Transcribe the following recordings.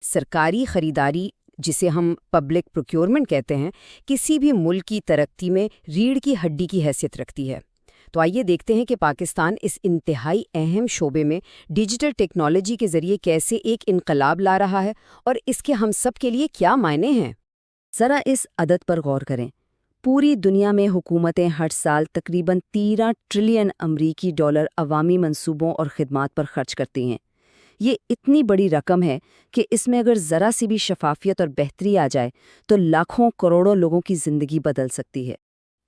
سرکاری خریداری، جسے ہم پبلک پروکیورمنٹ کہتے ہیں، کسی بھی ملک کی ترقی میں ریڑھ کی ہڈی کی حیثیت رکھتی ہے۔ تو آئیے دیکھتے ہیں کہ پاکستان اس انتہائی اہم شعبے میں ڈیجیٹل ٹیکنالوجی کے ذریعے کیسے ایک انقلاب لا رہا ہے اور اس کے ہم سب کے لیے کیا معنی ہیں۔ ذرا اس عدد پر غور کریں۔ پوری دنیا میں حکومتیں ہر سال تقریباً 13 ٹریلین امریکی ڈالر عوامی منصوبوں اور خدمات پر خرچ کرتی ہیں۔ یہ اتنی بڑی رقم ہے کہ اس میں اگر ذرا سی بھی شفافیت اور بہتری آ جائے تو لاکھوں کروڑوں لوگوں کی زندگی بدل سکتی ہے۔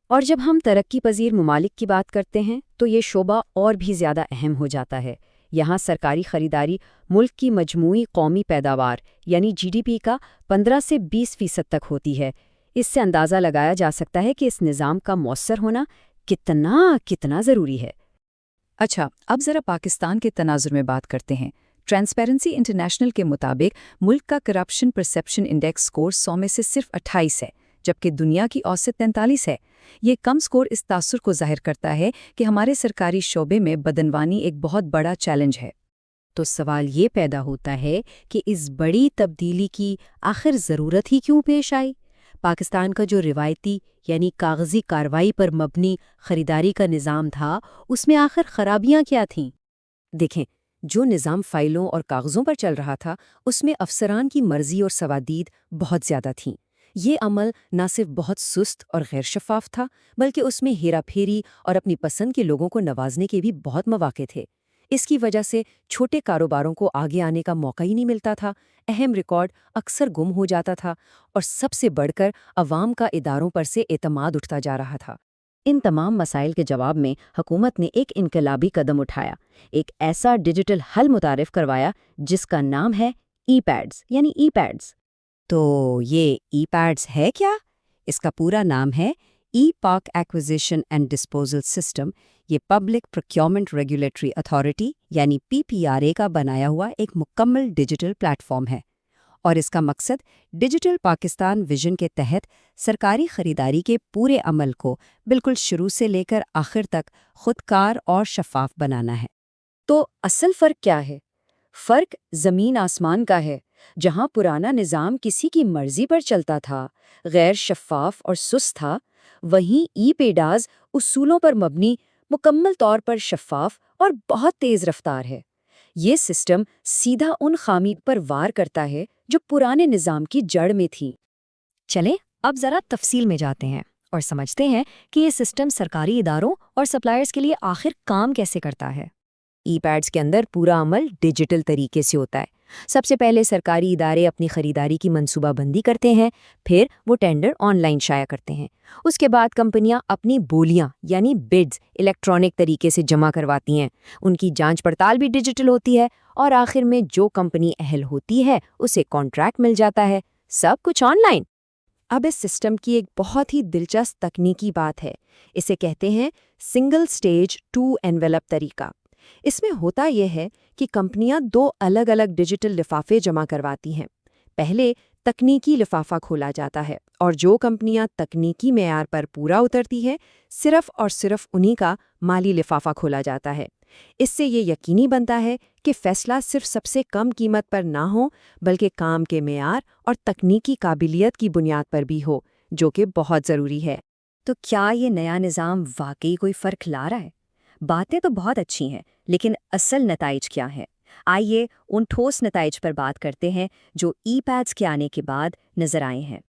اور جب ہم ترقی پذیر ممالک کی بات کرتے ہیں تو یہ شعبہ اور بھی زیادہ اہم ہو جاتا ہے۔ یہاں سرکاری خریداری ملک کی مجموعی قومی پیداوار یعنی GDP کا 15 سے 20% تک ہوتی ہے۔ اس سے اندازہ لگایا جا سکتا ہے کہ اس نظام کا مؤثر ہونا کتنا ضروری ہے۔ اچھا، اب ذرا پاکستان کے تناظر میں بات کرتے ہیں۔ ٹرانسپیرنسی انٹرنیشنل کے مطابق ملک کا کرپشن پرسیپشن انڈیکس سکور 100 میں سے صرف 28 ہے، جبکہ دنیا کی اوسط 43 ہے۔ یہ کم سکور اس تاثر کو ظاہر کرتا ہے کہ ہمارے سرکاری شعبے میں بدعنوانی ایک بہت بڑا چیلنج ہے۔ تو سوال یہ پیدا ہوتا ہے کہ اس بڑی تبدیلی کی آخر ضرورت ہی کیوں پیش آئی؟ پاکستان کا جو روایتی یعنی کاغذی کارروائی پر مبنی خریداری کا نظام تھا، اس میں آخر خرابیاں کیا تھیں؟ دیکھیں، جو نظام فائلوں اور کاغذوں پر چل رہا تھا، اس میں افسران کی مرضی اور سوادید بہت زیادہ تھیں۔ یہ عمل نہ صرف بہت سست اور غیر شفاف تھا، بلکہ اس میں ہیرا پھیری اور اپنی پسند کے لوگوں کو نوازنے کے بھی بہت مواقع تھے۔ اس کی وجہ سے چھوٹے کاروباروں کو آگے آنے کا موقع ہی نہیں ملتا تھا، اہم ریکارڈ اکثر گم ہو جاتا تھا، اور سب سے بڑھ کر عوام کا اداروں پر سے اعتماد اٹھتا جا رہا تھا۔ ان تمام مسائل کے جواب میں حکومت نے ایک انقلابی قدم اٹھایا، ایک ایسا ڈیجیٹل حل متعارف کروایا جس کا نام ہے ای پیڈز یعنی ای پیڈز۔ تو یہ ای پیڈز ہے کیا؟ اس کا پورا نام ہے e Pak acquisition and disposal system. یہ پبلک پروکیورمنٹ ریگولیٹری اتھارٹی یعنی PPRA کا بنایا ہوا ایک مکمل ڈیجیٹل پلیٹ فارم ہے، اور اس کا مقصد ڈیجیٹل پاکستان ویژن کے تحت سرکاری خریداری کے پورے عمل کو بالکل شروع سے لے کر آخر تک خودکار اور شفاف بنانا ہے۔ تو اصل فرق کیا ہے؟ فرق زمین آسمان کا ہے۔ جہاں پرانا نظام کسی کی مرضی پر چلتا تھا، غیر شفاف اور سست تھا، وہیں ای پیڈاز اصولوں پر مبنی، مکمل طور پر شفاف اور بہت تیز رفتار ہے۔ یہ سسٹم سیدھا ان خامی پر وار کرتا ہے جو پرانے نظام کی جڑ میں تھی۔ چلیں اب ذرا تفصیل میں جاتے ہیں اور سمجھتے ہیں کہ یہ سسٹم سرکاری اداروں اور سپلائرز کے لیے آخر کام کیسے کرتا ہے۔ ای پیڈز کے اندر پورا عمل ڈیجیٹل طریقے سے ہوتا ہے۔ سب سے پہلے سرکاری ادارے اپنی خریداری کی منصوبہ بندی کرتے ہیں، پھر وہ ٹینڈر آن لائن شائع کرتے ہیں۔ اس کے بعد کمپنیاں اپنی بولیاں یعنی بڈز الیکٹرانک طریقے سے جمع کرواتی ہیں، ان کی جانچ پڑتال بھی ڈیجیٹل ہوتی ہے، اور آخر میں جو کمپنی اہل ہوتی ہے اسے کانٹریکٹ مل جاتا ہے، سب کچھ آن لائن۔ اب اس سسٹم کی ایک بہت ہی دلچسپ تکنیکی بات ہے، اسے کہتے ہیں سنگل سٹیج 2 انویلپ طریقہ۔ اس میں ہوتا یہ ہے کہ کمپنیاں 2 الگ الگ ڈیجیٹل لفافے جمع کرواتی ہیں۔ پہلے تکنیکی لفافہ کھولا جاتا ہے، اور جو کمپنیاں تکنیکی معیار پر پورا اترتی ہیں، صرف اور صرف انہی کا مالی لفافہ کھولا جاتا ہے۔ اس سے یہ یقینی بنتا ہے کہ فیصلہ صرف سب سے کم قیمت پر نہ ہو، بلکہ کام کے معیار اور تکنیکی قابلیت کی بنیاد پر بھی ہو، جو کہ بہت ضروری ہے۔ تو کیا یہ نیا نظام واقعی کوئی فرق لا رہا ہے؟ باتیں تو بہت اچھی ہیں، لیکن اصل نتائج کیا ہیں؟ آئیے ان ٹھوس نتائج پر بات کرتے ہیں جو ای پیڈز کے آنے کے بعد نظر آئے ہیں۔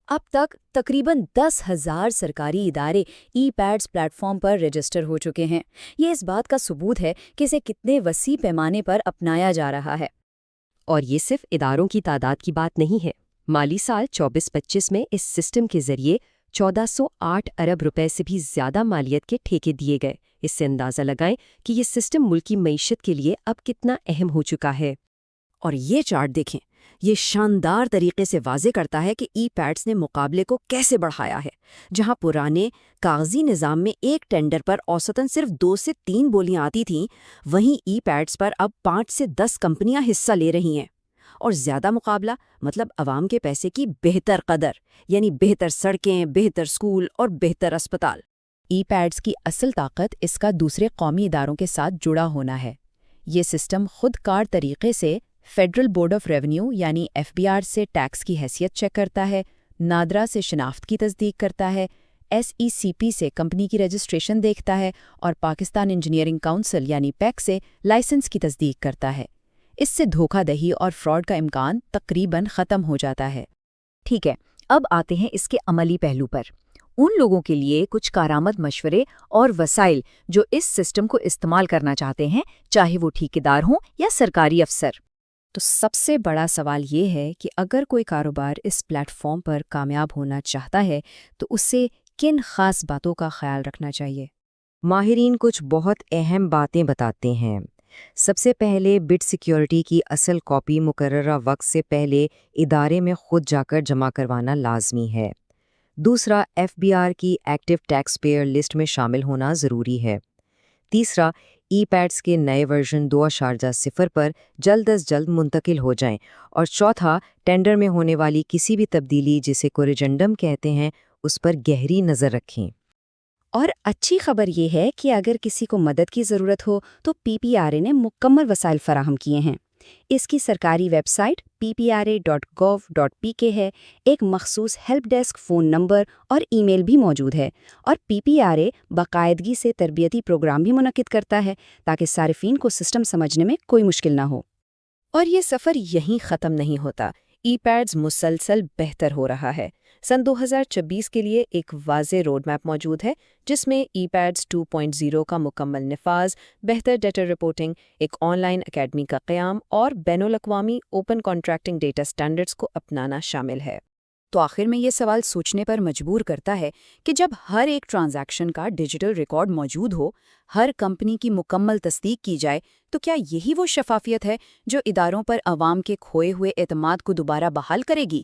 اب تک تقریباً 10,000 سرکاری ادارے ای پیڈز پلیٹ فارم پر رجسٹر ہو چکے ہیں۔ یہ اس بات کا ثبوت ہے کہ اسے کتنے وسیع پیمانے پر اپنایا جا رہا ہے۔ اور یہ صرف اداروں کی تعداد کی بات نہیں ہے۔ مالی سال 24-25 میں اس سسٹم کے ذریعے 1408 ارب روپے سے بھی زیادہ مالیت کے ٹھیکے دیے گئے۔ اس سے اندازہ لگائیں کہ یہ سسٹم ملکی معیشت کے لیے اب کتنا اہم ہو چکا ہے۔ اور یہ چارٹ دیکھیں، یہ شاندار طریقے سے واضح کرتا ہے کہ ای پیڈز نے مقابلے کو کیسے بڑھایا ہے۔ جہاں پرانے کاغذی نظام میں ایک ٹینڈر پر اوسطاً صرف 2 سے 3 بولیاں آتی تھیں، وہیں ای پیڈز پر اب 5 سے 10 کمپنیاں حصہ لے رہی ہیں۔ اور زیادہ مقابلہ مطلب عوام کے پیسے کی بہتر قدر، یعنی بہتر سڑکیں، بہتر اسکول اور بہتر اسپتال۔ ای پیڈز کی اصل طاقت اس کا دوسرے قومی اداروں کے ساتھ جڑا ہونا ہے۔ یہ سسٹم خود کار طریقے سے فیڈرل بورڈ آف ریونیو یعنی FBR سے ٹیکس کی حیثیت چیک کرتا ہے، نادرا سے شناخت کی تصدیق کرتا ہے، SECP سے کمپنی کی رجسٹریشن دیکھتا ہے اور پاکستان انجینئرنگ کونسل یعنی پیک سے لائسنس کی تصدیق کرتا ہے۔ اس سے دھوکہ دہی اور فراڈ کا امکان تقریباً ختم ہو جاتا ہے۔ ٹھیک ہے، اب آتے ہیں اس کے عملی پہلو پر۔ ان لوگوں کے لیے کچھ کارآمد مشورے اور وسائل جو اس سسٹم کو استعمال کرنا چاہتے ہیں، چاہے وہ ٹھیکیدار ہوں یا سرکاری افسر۔ تو سب سے بڑا سوال یہ ہے کہ اگر کوئی کاروبار اس پلیٹ فارم پر کامیاب ہونا چاہتا ہے تو اسے کن خاص باتوں کا خیال رکھنا چاہیے؟ ماہرین کچھ بہت اہم باتیں بتاتے ہیں۔ سب سے پہلے بٹ سیکیورٹی کی اصل کاپی مقررہ وقت سے پہلے ادارے میں خود جا کر جمع کروانا لازمی ہے۔ دوسرا، FBR کی ایکٹیو ٹیکس پیئر لسٹ میں شامل ہونا ضروری ہے۔ تیسرا، ای پیڈز کے نئے ورژن 2.0 پر جلد از جلد منتقل ہو جائیں۔ اور چوتھا، ٹینڈر میں ہونے والی کسی بھی تبدیلی جسے کوریجنڈم کہتے ہیں اس پر گہری نظر رکھیں۔ اور اچھی خبر یہ ہے کہ اگر کسی کو مدد کی ضرورت ہو تو PPRA نے مکمل وسائل فراہم کیے ہیں۔ اس کی سرکاری ویب سائٹ ppra.gov.pk ہے، ایک مخصوص ہیلپ ڈیسک فون نمبر اور ای میل بھی موجود ہے، اور PPRA باقاعدگی سے تربیتی پروگرام بھی منعقد کرتا ہے تاکہ صارفین کو سسٹم سمجھنے میں کوئی مشکل نہ ہو۔ اور یہ سفر یہیں ختم نہیں ہوتا، ای پیڈز مسلسل بہتر ہو رہا ہے۔ سن 2026 کے لیے ایک واضح روڈ میپ موجود ہے جس میں ای پیڈز 2.0 کا مکمل نفاذ، بہتر ڈیٹا رپورٹنگ، ایک آن لائن اکیڈمی کا قیام اور بین الاقوامی اوپن کانٹریکٹنگ ڈیٹا سٹینڈرڈز کو اپنانا شامل ہے۔ تو آخر میں یہ سوال سوچنے پر مجبور کرتا ہے کہ جب ہر ایک ٹرانزیکشن کا ڈیجیٹل ریکارڈ موجود ہو، ہر کمپنی کی مکمل تصدیق کی جائے، تو کیا یہی وہ شفافیت ہے جو اداروں پر عوام کے کھوئے ہوئے اعتماد کو دوبارہ بحال کرے گی؟